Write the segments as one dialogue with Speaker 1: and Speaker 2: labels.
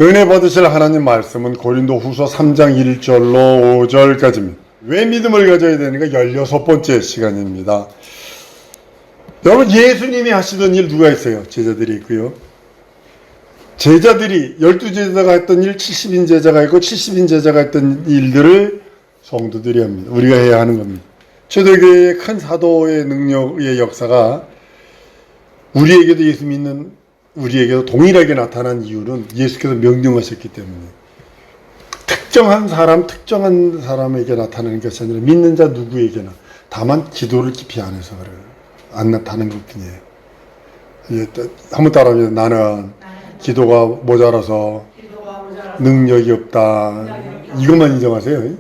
Speaker 1: 은혜 받으실 하나님 말씀은 고린도후서 3장 1절로 5절까지입니다. 왜 믿음을 가져야 되는가? 16번째 시간입니다. 여러분, 예수님이 하시던 일 누가 있어요? 제자들이 있고요. 제자들이 12제자가 했던 일, 70인 제자가 있고 70인 제자가 했던 일들을 성도들이 합니다. 우리가 해야 하는 겁니다. 초대교회의 큰 사도의 능력의 역사가 우리에게도 예수 믿는 우리에게도 동일하게 나타난 이유는 예수께서 명령하셨기 때문에 특정한 사람에게 나타나는 것이 아니라 믿는 자 누구에게나 다만 기도를 깊이 안 해서 그래요. 안 나타나는 것 뿐이에요. 한번 따라하면 나는 기도가 모자라서 능력이 없다. 이것만 인정하세요.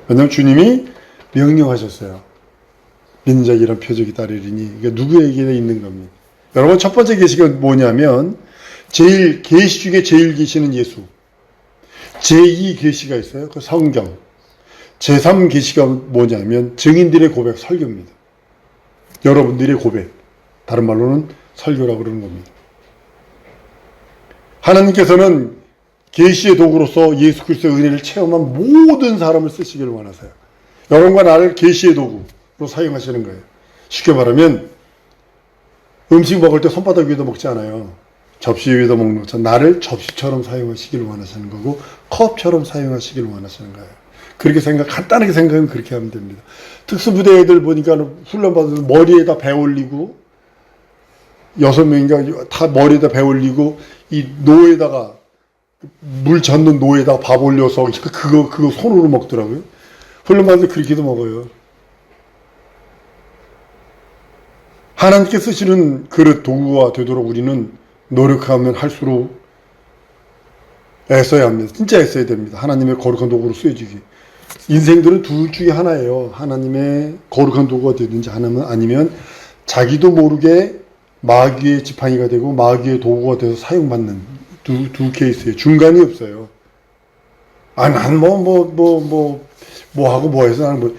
Speaker 1: 왜냐하면 주님이 명령하셨어요. 믿는 자 이런 표적이 따르리니 이게 누구에게 있는 겁니다. 여러분, 첫 번째 계시가 뭐냐면 계시 중에 제일 계시는 예수. 제2 계시가 있어요. 그 성경. 제3 계시가 뭐냐면 증인들의 고백, 설교입니다. 여러분들의 고백. 다른 말로는 설교라고 그러는 겁니다. 하나님께서는 계시의 도구로서 예수 그리스도의 은혜를 체험한 모든 사람을 쓰시기를 원하세요. 여러분과 나를 계시의 도구로 사용하시는 거예요. 쉽게 말하면 음식 먹을 때 손바닥 위에다 먹지 않아요. 접시 위에다 먹는 것처럼 나를 접시처럼 사용하시기를 원하시는 거고 컵처럼 사용하시기를 원하시는 거예요. 그렇게 간단하게 생각하면 그렇게 하면 됩니다. 특수부대 애들 보니까 훈련받아서 머리에다 배 올리고 6명인가 다 머리에다 배 올리고 이 노에다가 물 젓는 노에다가 밥 올려서 그거 손으로 먹더라고요. 훈련받아서 그렇게도 먹어요. 하나님께 쓰시는 그릇 도구가 되도록 우리는 노력하면 할수록 애써야 합니다. 진짜 애써야 됩니다. 하나님의 거룩한 도구로 쓰여지기. 인생들은 둘 중에 하나예요. 하나님의 거룩한 도구가 되든지 하나면 아니면 자기도 모르게 마귀의 지팡이가 되고 마귀의 도구가 돼서 사용받는 두 케이스예요. 중간이 없어요. 난 뭐 하고 뭐 해서 나는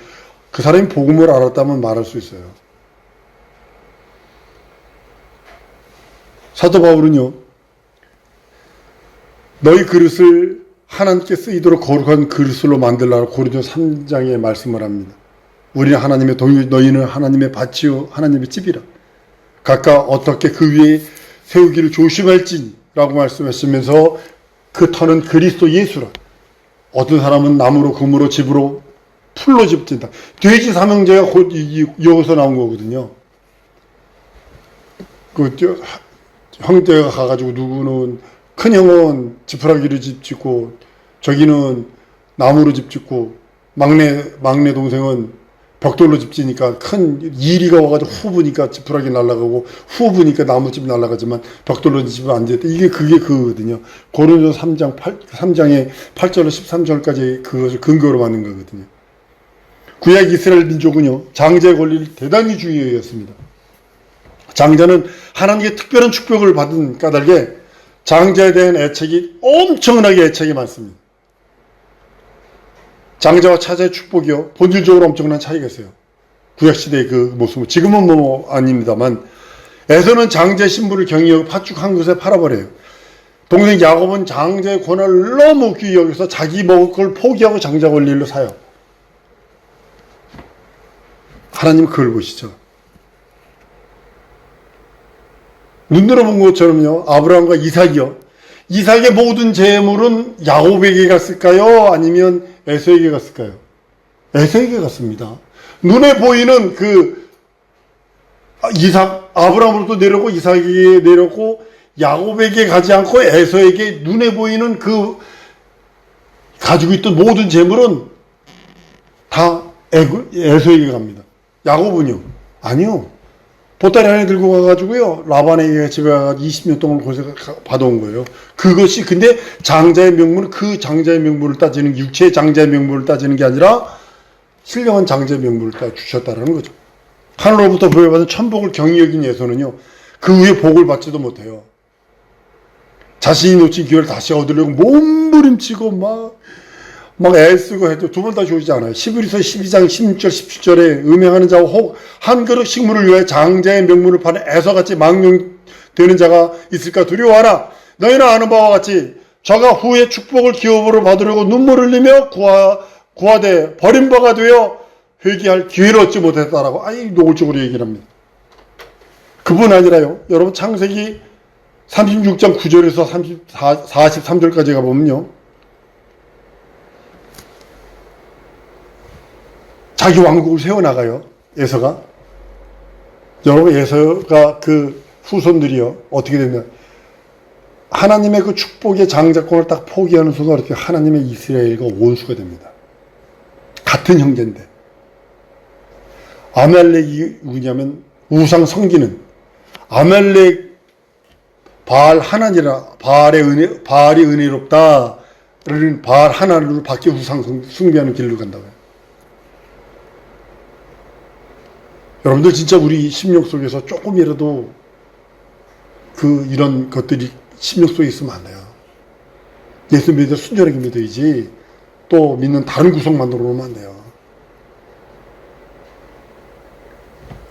Speaker 1: 그 사람이 복음을 알았다면 말할 수 있어요. 사도 바울은요, 너희 그릇을 하나님께 쓰이도록 거룩한 그릇으로 만들라고 고린도서 3장에 말씀을 합니다. 우리는 하나님의 동이, 너희는 하나님의 밭이요 하나님의 집이라. 각각 어떻게 그 위에 세우기를 조심할지라고 말씀하시면서 그 터는 그리스도 예수라. 어떤 사람은 나무로 금으로 집으로 풀로 집진다. 돼지 삼형제가 곧 여기서 나온 거거든요. 형제가 가가지고 누구는 큰 형은 지푸라기로 집 짓고 저기는 나무로 집 짓고 막내 동생은 벽돌로 집 짓니까 큰 이리가 와가지고 후부니까 지푸라기 날아가고 후부니까 나무집 날아가지만 벽돌로 집은 안 됐다. 그게 그거거든요. 고린도서 3장의 8절로 13절까지 그것을 근거로 만든 거거든요. 구약 이스라엘 민족은요, 장자의 권리를 대단히 중요했습니다. 장자는 하나님께 특별한 축복을 받은 까닭에 장자에 대한 엄청나게 애착이 많습니다. 장자와 차자의 축복이요, 본질적으로 엄청난 차이가 있어요. 구약시대의 그 모습은. 지금은 아닙니다만, 에서는 장자의 신분을 경외하고 팥죽 한 그릇에 팔아버려요. 동생 야곱은 장자의 권한을 너무 귀히 여기서 자기 먹을 걸 포기하고 장자 권리로 사요. 하나님 그걸 보시죠. 눈으로 본 것처럼요, 아브라함과 이삭의 모든 재물은 야곱에게 갔을까요? 아니면 에서에게 갔을까요? 에서에게 갔습니다. 눈에 보이는 아브라함으로부터 내려오고 이삭에게 내려오고 야곱에게 가지 않고 에서에게 눈에 보이는 가지고 있던 모든 재물은 다 에서에게 갑니다. 야곱은요? 아니요. 보따리 하나 들고 가가지고요, 라반에게 집에 가가지고 20년 동안 고생 받아온 거예요. 그것이, 근데 장자의 명분은 그 장자의 명분을 따지는, 육체의 장자의 명분을 따지는 게 아니라, 신령한 장자의 명분을 주셨다라는 거죠. 하늘로부터 부여받은 천복을 경히 여긴 에서는요, 그 후에 복을 받지도 못해요. 자신이 놓친 기회를 다시 얻으려고 몸부림치고 막 애쓰고 해도 두 번 다시 오지 않아요. 히브리서 12장 16절 17절에 음행하는 자와 혹 한 그릇 식물을 위해 장자의 명분을 파는 에서같이 망령되는 자가 있을까 두려워하라. 너희는 아는 바와 같이 저가 후에 축복을 기업으로 받으려고 눈물을 흘리며 구하되 버린 바가 되어 회개할 기회를 얻지 못했다라고 노골적으로 얘기를 합니다. 그뿐 아니라요. 여러분 창세기 36장 9절에서 43절까지 가보면요. 자기 왕국을 세워나가요. 에서가. 여러분 에서가 그 후손들이요. 어떻게 됐냐. 하나님의 그 축복의 장자권을 딱 포기하는 순간 이렇게 하나님의 이스라엘과 원수가 됩니다. 같은 형제인데. 아말렉이 누구냐면 우상 섬기는 아말렉 바알 하나니라 바알이 은혜롭다를 바알 하나를 밖에 우상 숭배하는 길로 간다고요. 여러분들 진짜 우리 심령 속에서 조금이라도 이런 것들이 심령 속에 있으면 안 돼요. 예수 믿어 순전하게 믿어야지 또 믿는 다른 구성 만들어 놓으면 안 돼요.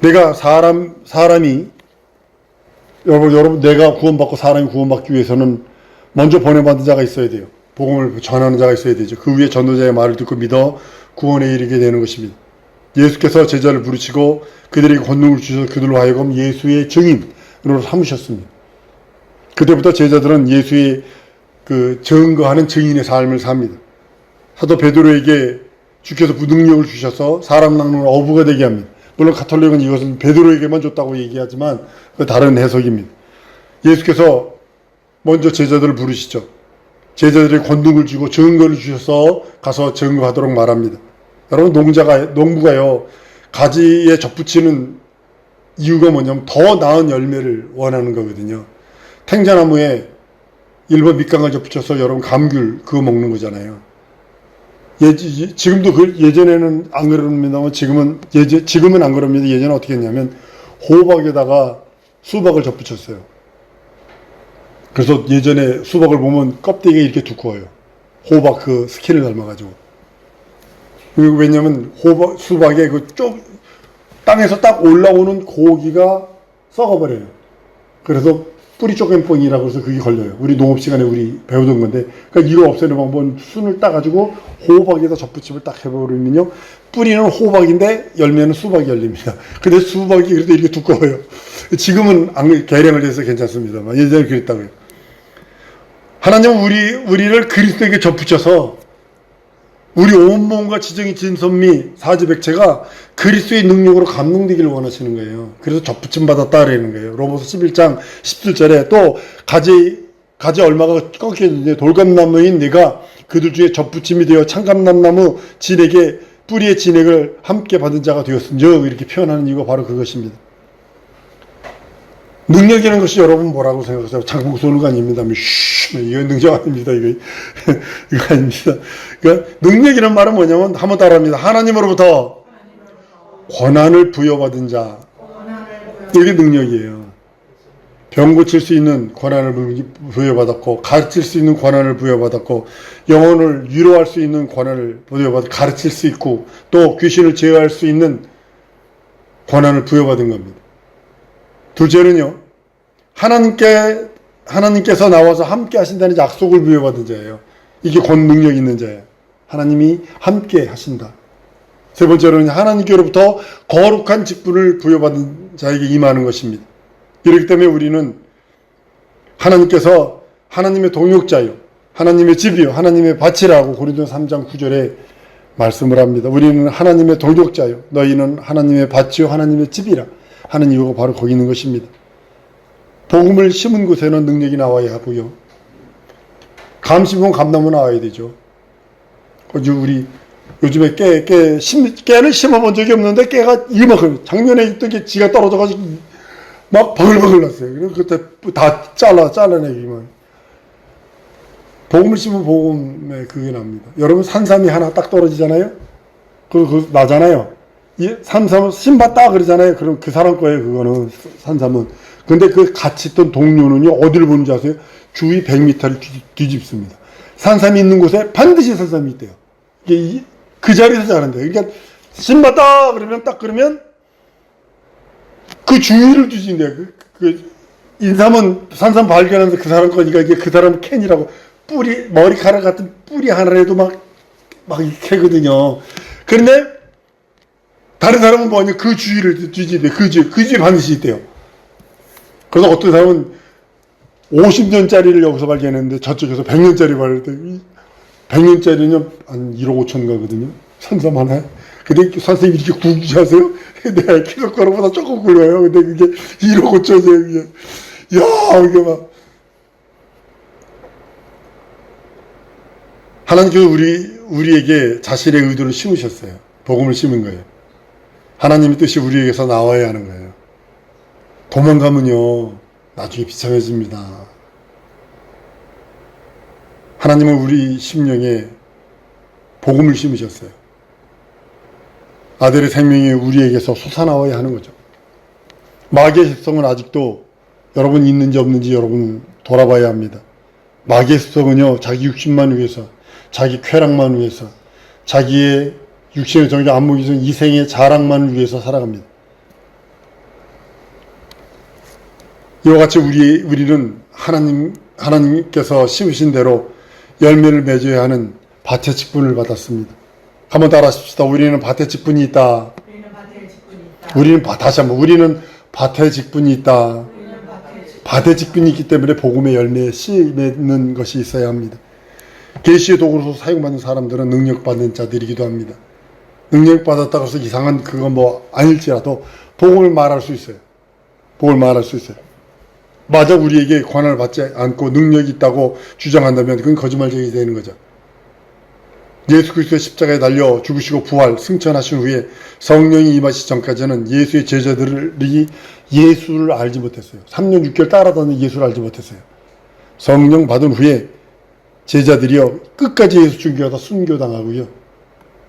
Speaker 1: 내가 사람이 여러분 내가 구원받고 사람이 구원받기 위해서는 먼저 보내받은 자가 있어야 돼요. 복음을 전하는 자가 있어야 되죠. 그 위에 전도자의 말을 듣고 믿어 구원에 이르게 되는 것입니다. 예수께서 제자를 부르시고 그들에게 권능을 주셔서 그들로 하여금 예수의 증인으로 삼으셨습니다. 그때부터 제자들은 예수의 증거하는 증인의 삶을 삽니다. 사도 베드로에게 주께서 능력을 주셔서 사람 낚는 어부가 되게 합니다. 물론 가톨릭은 이것은 베드로에게만 줬다고 얘기하지만 그 다른 해석입니다. 예수께서 먼저 제자들을 부르시죠. 제자들의 권능을 주고 증거를 주셔서 가서 증거하도록 말합니다. 여러분 농부가요 가지에 접붙이는 이유가 뭐냐면 더 나은 열매를 원하는 거거든요. 탱자나무에 일본 밑강을 접붙여서 여러분 감귤 그거 먹는 거잖아요. 지금도 예전에는 안 그럽니다만 지금은 안 그럽니다. 예전에 어떻게 했냐면 호박에다가 수박을 접붙였어요. 그래서 예전에 수박을 보면 껍데기가 이렇게 두꺼워요. 호박 스킨을 닮아가지고. 그리고 왜냐면 수박에 땅에서 딱 올라오는 고기가 썩어버려요. 그래서 뿌리 쪼개뽕이라고 해서 그게 걸려요. 우리 농업 시간에 우리 배우던 건데, 그러니까 이거 없애는 방법은 순을 따가지고 호박에다 접붙임을 딱 해버리면요. 뿌리는 호박인데 열매는 수박이 열립니다. 근데 수박이 그래도 이렇게 두꺼워요. 지금은 개량을 해서 괜찮습니다만 예전에 그랬다고요. 하나님은 우리를 그리스도에게 접붙여서 우리 온몸과 지정이 진선미 사지백체가 그리스도의 능력으로 감동되기를 원하시는 거예요. 그래서 접붙임 받았다라는 거예요. 로마서 11장 17절에 또 가지 얼마가 꺾여졌는데 돌감나무인 내가 그들 중에 접붙임이 되어 참감나무 진에게 뿌리의 진액을 함께 받은 자가 되었은즉 이렇게 표현하는 이유가 바로 그것입니다. 능력이라는 것이 여러분 뭐라고 생각하세요? 장국 쏘는 거 아닙니다. 이거 능력 아닙니다. 이거 아닙니다. 그러니까 능력이라는 말은 뭐냐면 한번 따라합니다. 하나님으로부터 권한을 부여받은 자. 이게 능력이에요. 병 고칠 수 있는 권한을 부여받았고, 가르칠 수 있는 권한을 부여받았고, 영혼을 위로할 수 있는 권한을 부여받고, 가르칠 수 있고, 또 귀신을 제어할 수 있는 권한을 부여받은 겁니다. 둘째는요, 하나님께서 나와서 함께 하신다는 약속을 부여받은 자예요. 이게 곧 능력 있는 자예요. 하나님이 함께 하신다. 세 번째로는 하나님께로부터 거룩한 직분을 부여받은 자에게 임하는 것입니다. 이렇기 때문에 우리는 하나님께서 하나님의 동역자요, 하나님의 집이요, 하나님의 밭이라고 고린도서 3장 9절에 말씀을 합니다. 우리는 하나님의 동역자요, 너희는 하나님의 밭이요, 하나님의 집이라 하는 이유가 바로 거기 있는 것입니다. 복음을 심은 곳에는 능력이 나와야 하고요. 감 심으면 감나무 나와야 되죠. 우리 요즘에 깨는 심어본 적이 없는데 깨가 이만큼 작년에 있던 게 지가 떨어져가지고 막 버글버글 났어요. 그래서 그때 다 잘라내기만. 복음을 심으면 복음에 그게 납니다. 여러분 산삼이 하나 딱 떨어지잖아요. 그거 나잖아요. 산삼은 심봤다 그러잖아요. 그럼 그 사람 거예요. 그거는 산삼은. 근데 그 같이 있던 동료는요, 어디를 보는지 아세요? 주위 100m를 뒤집습니다. 산삼이 있는 곳에 반드시 산삼이 있대요. 이게 그 자리에서 자란대요. 그러니까 심봤다 그러면 그 주위를 뒤진대요. 인삼은 산삼 발견하면서 그 사람 거니까 이게 그 사람 캔이라고 뿌리, 머리카락 같은 뿌리 하나라도 막 이렇게 캐거든요. 그런데 다른 사람은 뭐냐, 그 주위를 뒤집어, 그 주위에 반드시 있대요. 그래서 어떤 사람은 50년짜리를 여기서 발견했는데 저쪽에서 100년짜리 발견했대. 100년짜리는 한 1억 5천 가거든요. 산삼 하나에. 근데 선생님이 이렇게 구기하세요? 내가 계속 거보다 조금 굵어요. 근데 그게 1억 5천이에요, 그게. 야, 이게 막. 하나님께서 우리에게 자신의 의도를 심으셨어요. 복음을 심은 거예요. 하나님의 뜻이 우리에게서 나와야 하는 거예요. 도망가면요, 나중에 비참해집니다. 하나님은 우리 심령에 복음을 심으셨어요. 아들의 생명이 우리에게서 솟아나와야 하는 거죠. 마귀의 습성은 아직도 여러분 있는지 없는지 여러분 돌아봐야 합니다. 마귀의 습성은요, 자기 육신만 위해서, 자기 쾌락만 위해서, 자기의 육신의 정욕 안목이 있는 이생의 자랑만 위해서 살아갑니다. 이와 같이 우리는 하나님께서 심으신 대로 열매를 맺어야 하는 밭의 직분을 받았습니다. 한번 따라 하십시다. 우리는 밭의 직분이 있다. 우리는 밭의 직분이 있다. 밭의 직분이 있기 때문에 복음의 열매에 씨 맺는 것이 있어야 합니다. 계시의 도구로서 사용받는 사람들은 능력받는 자들이기도 합니다. 능력받았다고 해서 이상한 그거 아닐지라도 복음을 말할 수 있어요. 복음을 말할 수 있어요. 맞아, 우리에게 권한을 받지 않고 능력이 있다고 주장한다면 그건 거짓말쟁이 되는 거죠. 예수 그리스도의 십자가에 달려 죽으시고 부활, 승천하신 후에 성령이 임하시기 전까지는 예수의 제자들이 예수를 알지 못했어요. 3년 6개월 따라다니는 예수를 알지 못했어요. 성령 받은 후에 제자들이요, 끝까지 예수 중교하다 순교당하고요.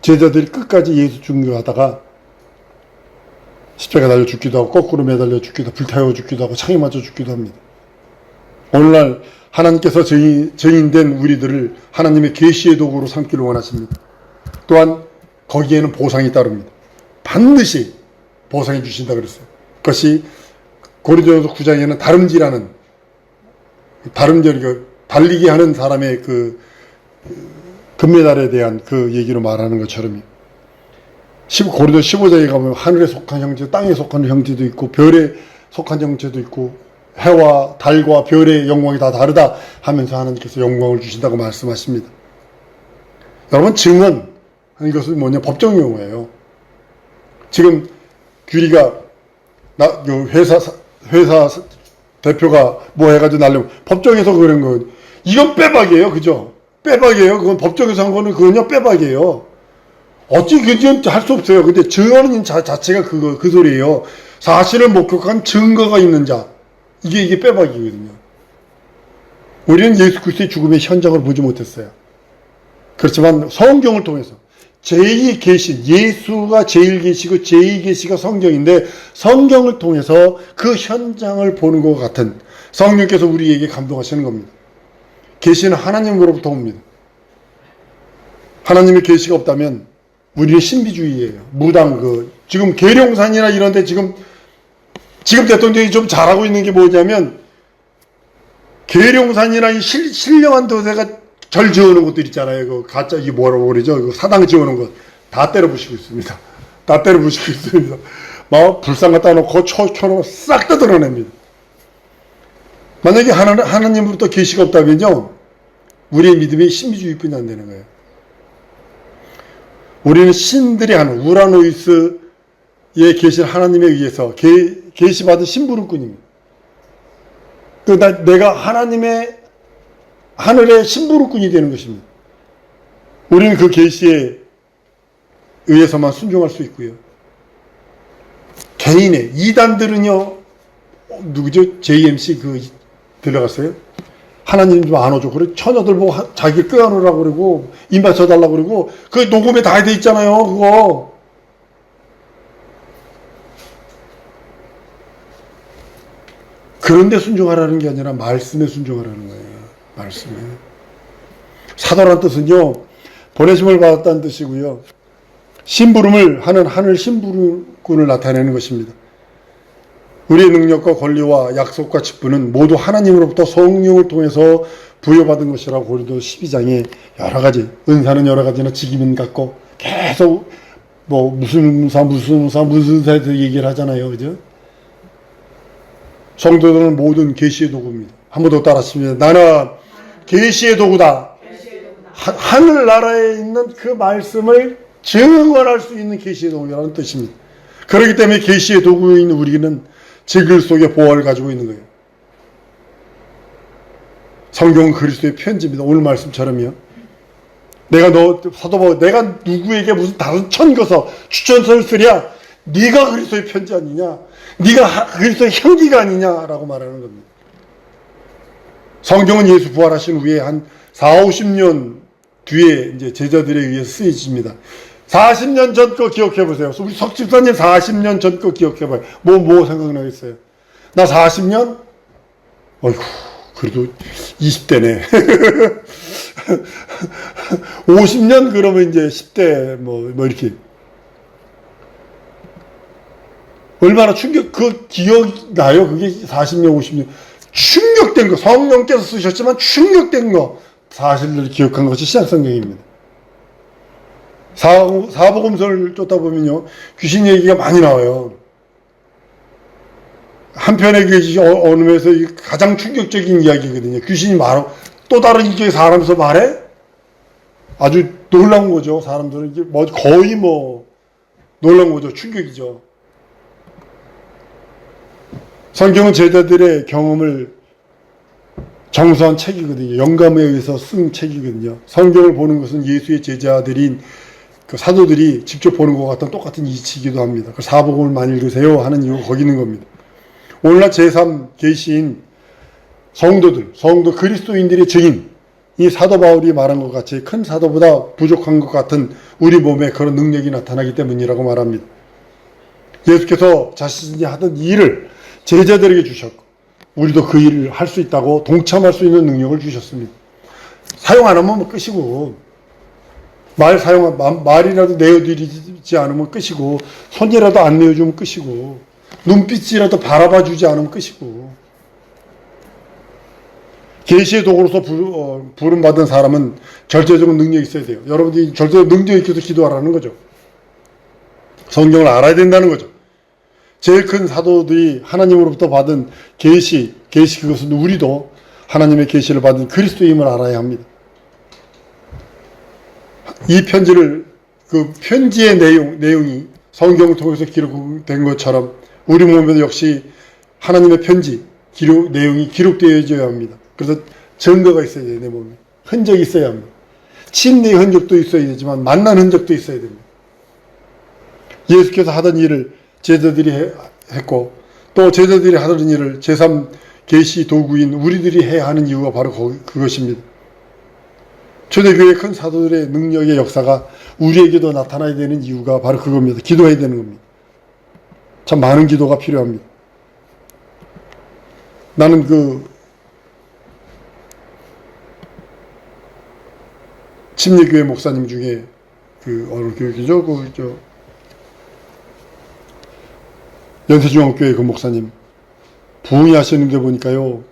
Speaker 1: 제자들이 끝까지 예수 중교하다가 십자가에 달려 죽기도 하고 거꾸로 매달려 죽기도 하고 불타워 죽기도 하고 창에 맞아 죽기도 합니다. 오늘날 하나님께서 증인된 우리들을 하나님의 계시의 도구로 삼기를 원하십니다. 또한 거기에는 보상이 따릅니다. 반드시 보상해 주신다 그랬어요. 그것이 고린도전서 9장에는 다름질하는, 달리기 하는 사람의 그 금메달에 대한 그 얘기로 말하는 것처럼 고린도 15장에 가보면 하늘에 속한 형제, 땅에 속한 형제도 있고 별에 속한 형제도 있고 해와 달과 별의 영광이 다 다르다 하면서 하나님께서 영광을 주신다고 말씀하십니다. 여러분, 증언 하는 것은 뭐냐? 법정 용어예요. 지금 규리가 회사 대표가 뭐 해가지고 날려면 법정에서 그런 거, 이건 빼박이에요. 그죠? 빼박이에요. 그건 법정에서 한 거는 그건요, 빼박이에요. 어찌 그건 할 수 없어요. 근데 증언은 자체가 그 소리예요. 사실을 목격한 증거가 있는 자. 이게 빼박이거든요. 우리는 예수 그리스도의 죽음의 현장을 보지 못했어요. 그렇지만 성경을 통해서 제2계시, 예수가 제1계시고 제2계시가 성경인데 성경을 통해서 그 현장을 보는 것 같은 성령께서 우리에게 감동하시는 겁니다. 계시는 하나님으로부터 옵니다. 하나님의 계시가 없다면 우리는 신비주의예요. 무당, 지금 계룡산이나 이런데 지금 대통령이 좀 잘하고 있는 게 뭐냐면, 계룡산이나 이 신령한 도세가 절 지어놓은 것들 있잖아요. 가짜, 이게 뭐라고 그러죠? 사당 지어놓은 것. 다 때려 부시고 있습니다. 다 때려 부시고 있습니다. 막 불상 갖다 놓고 켜놓고 싹 다 드러냅니다. 만약에 하나님으로부터 계시가 없다면요, 우리의 믿음이 신비주의뿐이 안 되는 거예요. 우리는 신들이 하는 우라노이스에 계신 하나님에 의해서 계시받은 심부름꾼입니다. 내가 하나님의 하늘의 심부름꾼이 되는 것입니다. 우리는 그 계시에 의해서만 순종할 수 있고요. 개인의 이단들은요, 누구죠? JMC 들어갔어요? 하나님 좀 안 오죠. 그래 처녀들 보고 자기 껴안으라고 그러고 인발 쳐달라고 그러고 그 녹음에 다 돼 있잖아요. 그거. 그런데 순종하라는 게 아니라 말씀에 순종하라는 거예요. 말씀에. 사도란 뜻은요, 보내심을 받았다는 뜻이고요, 심부름을 하는 하늘 심부름꾼을 나타내는 것입니다. 우리의 능력과 권리와 약속과 직분은 모두 하나님으로부터 성령을 통해서 부여받은 것이라고 고린도 12장에 여러 가지, 은사는 여러 가지나 직임은 같고 계속 뭐 무슨 사에서 얘기를 하잖아요. 그죠? 성도들은 모든 계시의 도구입니다. 한 번 더 따라하십니다. 나는 계시의 도구다. 하늘나라에 있는 그 말씀을 증언할 수 있는 계시의 도구라는 뜻입니다. 그렇기 때문에 계시의 도구인 우리는 제 글 속에 보화를 가지고 있는 거예요. 성경은 그리스도의 편지입니다. 오늘 말씀처럼요. 사도 바울, 내가 누구에게 무슨 5,000 거서 추천서를 쓰랴? 네가 그리스도의 편지 아니냐? 네가 그리스도의 향기가 아니냐라고 말하는 겁니다. 성경은 예수 부활하신 후에 한 40-50년 뒤에 이제 제자들에 의해서 쓰여집니다. 40년 전 거 기억해 보세요. 우리 석 집사님 40년 전 거 기억해 봐요. 뭐 생각나겠어요? 나 40년? 어이구, 그래도 20대네. 50년 그러면 이제 10대 뭐 이렇게. 얼마나 그 기억 나요? 그게 40년, 50년. 충격된 거, 성령께서 쓰셨지만 충격된 거, 사실을 기억한 것이 신약성경입니다. 사복음서를 쫓다 보면요, 귀신 얘기가 많이 나와요. 한편의 어느 면에서 가장 충격적인 이야기거든요. 귀신이 또 다른 인격의 사람에서 말해? 아주 놀라운 거죠. 사람들은 이제 거의 놀라운 거죠. 충격이죠. 성경은 제자들의 경험을 정수한 책이거든요. 영감에 의해서 쓴 책이거든요. 성경을 보는 것은 예수의 제자들인 그 사도들이 직접 보는 것과 같은 똑같은 이치이기도 합니다. 그 사복음을 많이 읽으세요 하는 이유가 거기 있는 겁니다. 오늘날 제3계시인 성도 그리스도인들의 증인, 이 사도 바울이 말한 것 같이 큰 사도보다 부족한 것 같은 우리 몸에 그런 능력이 나타나기 때문이라고 말합니다. 예수께서 자신이 하던 일을 제자들에게 주셨고 우리도 그 일을 할 수 있다고 동참할 수 있는 능력을 주셨습니다. 사용 안 하면 끝이고, 말이라도 내어드리지 않으면 끝이고, 손이라도 안 내어주면 끝이고, 눈빛이라도 바라봐 주지 않으면 끝이고. 계시의 도구로서 부름받은 사람은 절대적인 능력이 있어야 돼요. 여러분들이 절대적 능력이 있어서 기도하라는 거죠. 성경을 알아야 된다는 거죠. 제일 큰 사도들이 하나님으로부터 받은 계시 그것은 우리도 하나님의 계시를 받은 그리스도임을 알아야 합니다. 이 편지를, 그 편지의 내용이 성경을 통해서 기록된 것처럼 우리 몸에도 역시 하나님의 편지 내용이 기록되어져야 합니다. 그래서 증거가 있어야 돼요. 내 몸에 흔적이 있어야 합니다. 침례의 흔적도 있어야 되지만 만난 흔적도 있어야 됩니다. 예수께서 하던 일을 제자들이 했고, 또 제자들이 하던 일을 제3계시 도구인 우리들이 해야 하는 이유가 바로 그것입니다. 초대교회 큰 사도들의 능력의 역사가 우리에게도 나타나야 되는 이유가 바로 그겁니다. 기도해야 되는 겁니다. 참 많은 기도가 필요합니다. 나는 침례교회 목사님 중에 어느 교회죠? 연세중앙교회 그 목사님 부흥이 하시는데 보니까요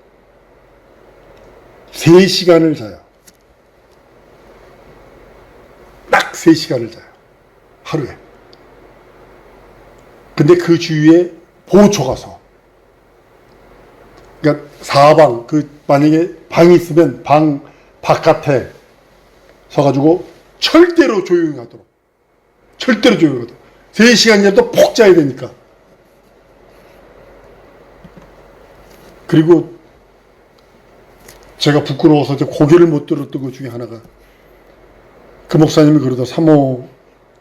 Speaker 1: 3시간을 자요. 딱 3시간을 자요. 하루에. 근데 그 주위에 보초가 서. 그러니까 사방, 만약에 방이 있으면 방 바깥에 서가지고 절대로 조용히 하도록. 3시간이라도 푹 자야 되니까. 그리고 제가 부끄러워서 고개를 못 들었던 것 중에 하나가, 그 목사님이 그러다, 사모,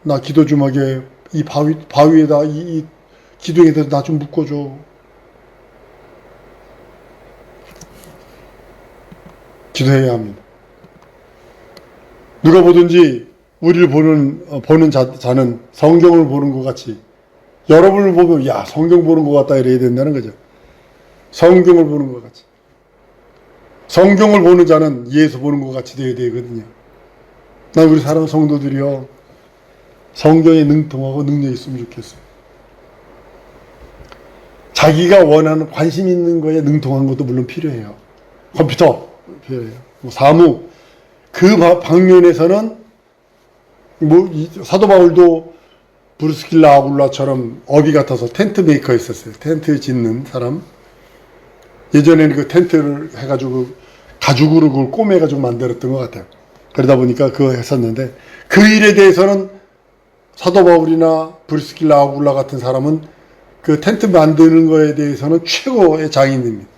Speaker 1: 나 기도 좀 하게, 이 바위에다, 이 기둥에다 나 좀 묶어줘. 기도해야 합니다. 누가 보든지 우리를 보는 자는 성경을 보는 것 같이, 여러분을 보면, 야, 성경 보는 것 같다 이래야 된다는 거죠. 성경을 보는 것 같이. 성경을 보는 자는 예수 보는 것 같이 되어야 되거든요. 나 우리 사랑하는 성도들이요, 성경에 능통하고 능력이 있으면 좋겠어요. 자기가 원하는 관심 있는 거에 능통한 것도 물론 필요해요. 컴퓨터 필요해요. 뭐 사무 그 방면에서는 뭐 사도 바울도 브루스길라 아굴라처럼 어비 같아서 텐트 메이커 있었어요. 텐트 짓는 사람. 예전에는 그 텐트를 해가지고 가죽으로 그걸 꼬매가지고 만들었던 것 같아요. 그러다 보니까 그거 했었는데 그 일에 대해서는 사도 바울이나 브루스길라 아굴라 같은 사람은 그 텐트 만드는 거에 대해서는 최고의 장인입니다.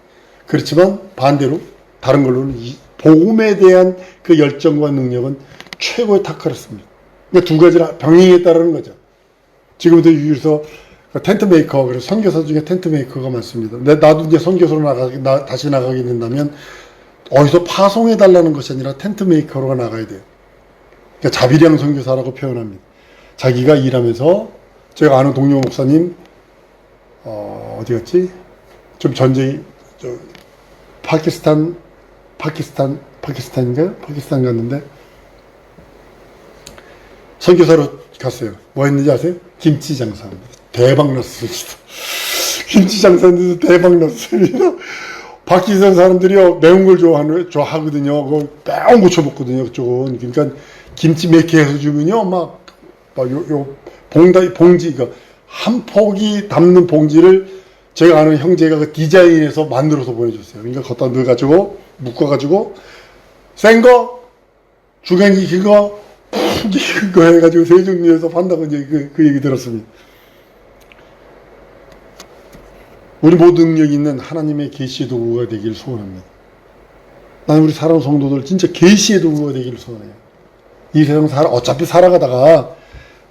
Speaker 1: 그렇지만 반대로 다른 걸로는 이 복음에 대한 그 열정과 능력은 최고의 탁월했습니다. 그러니까 두 가지를 병행했다는 거죠. 지금도 여기서 텐트 메이커, 그래서 선교사 중에 텐트 메이커가 많습니다. 나도 이제 선교사로 다시 나가게 된다면 어디서 파송해 달라는 것이 아니라 텐트 메이커로 나가야 돼요. 그러니까 자비량 선교사라고 표현합니다. 자기가 일하면서 제가 아는 동료 목사님 어디 갔지? 좀 전쟁이 파키스탄인가요? 파키스탄 갔는데 선교사로 갔어요. 뭐 했는지 아세요? 김치 장사합니다. 대박 났습니다. 김치 장사인데도 대박 났습니다. 파키스탄 사람들이요 매운 걸 좋아하거든요. 그 매운 거 쳐먹거든요. 그쪽은. 그러니까 김치 몇 개 해서 주면요 막 봉지 한 포기 담는 봉지를 제가 아는 형제가 그 디자인해서 만들어서 보내줬어요. 그러니까 걷다 넣어가지고 묶어가지고 센 거, 주간기 긴 거, 푹 익은 거 해가지고 세 종류에서 판다고 이제 그 얘기 들었습니다. 우리 모두 능력 있는 하나님의 계시의 도구가 되기를 소원합니다. 나는 우리 사랑하는 성도들 진짜 계시의 도구가 되기를 소원해요. 이 세상 어차피 살아가다가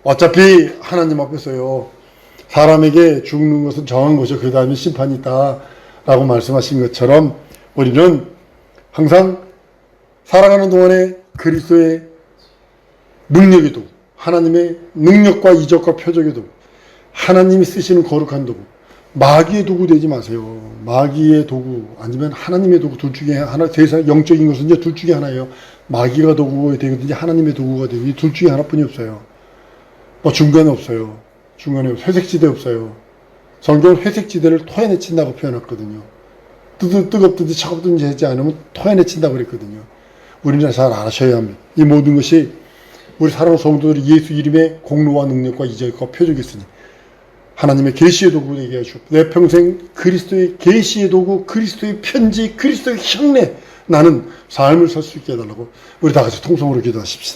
Speaker 1: 어차피 하나님 앞에서요 사람에게 죽는 것은 정한 것이요 그 다음에 심판이 있다 라고 말씀하신 것처럼 우리는 항상 살아가는 동안에 그리스도의 능력의 도구, 하나님의 능력과 이적과 표적의 도구, 하나님이 쓰시는 거룩한 도구, 마귀의 도구 되지 마세요. 마귀의 도구 아니면 하나님의 도구 둘 중에 하나. 세상 영적인 것은 이제 둘 중에 하나예요. 마귀가 도구가 되든지 하나님의 도구가 되든지 이 둘 중에 하나뿐이 없어요. 뭐 중간에 없어요. 중간에 회색지대 없어요. 성경은 회색지대를 토해내친다고 표현했거든요. 뜨겁든지 차갑든지 하지 않으면 토해내친다고 그랬거든요. 우리는 잘 아셔야 합니다. 이 모든 것이 우리 사랑하는 성도들이 예수 이름의 공로와 능력과 이적과 표적이 있으니 하나님의 계시의 도구 되게 하시고 내 평생 그리스도의 계시의 도구, 그리스도의 편지, 그리스도의 형례 나는 삶을 살 수 있게 해달라고 우리 다 같이 통성으로 기도하십시다.